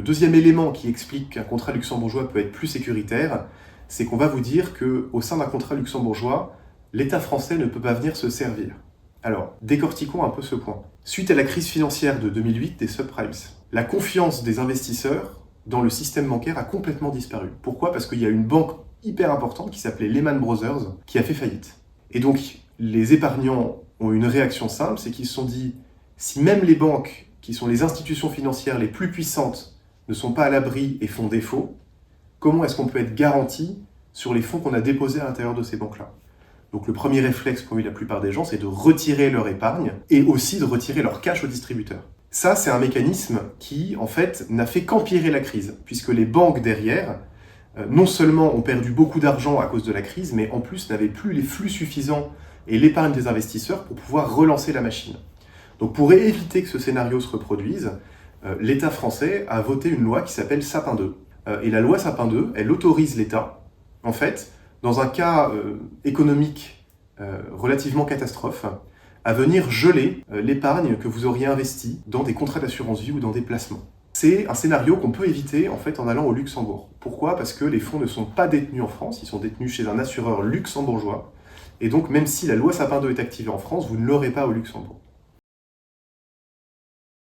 Le deuxième élément qui explique qu'un contrat luxembourgeois peut être plus sécuritaire, c'est qu'on va vous dire qu'au sein d'un contrat luxembourgeois, l'État français ne peut pas venir se servir. Alors, décortiquons un peu ce point. Suite à la crise financière de 2008 des subprimes, la confiance des investisseurs dans le système bancaire a complètement disparu. Pourquoi ? Parce qu'il y a une banque hyper importante qui s'appelait Lehman Brothers qui a fait faillite. Et donc, les épargnants ont une réaction simple, c'est qu'ils se sont dit, si même les banques, qui sont les institutions financières les plus puissantes, ne sont pas à l'abri et font défaut, comment est-ce qu'on peut être garanti sur les fonds qu'on a déposés à l'intérieur de ces banques-là ? Donc le premier réflexe qu'ont eu la plupart des gens, c'est de retirer leur épargne et aussi de retirer leur cash aux distributeurs. Ça, c'est un mécanisme qui, en fait, n'a fait qu'empirer la crise, puisque les banques derrière, non seulement ont perdu beaucoup d'argent à cause de la crise, mais en plus n'avaient plus les flux suffisants et l'épargne des investisseurs pour pouvoir relancer la machine. Donc pour éviter que ce scénario se reproduise, l'État français a voté une loi qui s'appelle Sapin 2. Et la loi Sapin 2, elle autorise l'État, en fait, dans un cas économique relativement catastrophe, à venir geler l'épargne que vous auriez investie dans des contrats d'assurance vie ou dans des placements. C'est un scénario qu'on peut éviter en fait en allant au Luxembourg. Pourquoi ? Parce que les fonds ne sont pas détenus en France, ils sont détenus chez un assureur luxembourgeois. Et donc même si la loi Sapin 2 est activée en France, vous ne l'aurez pas au Luxembourg.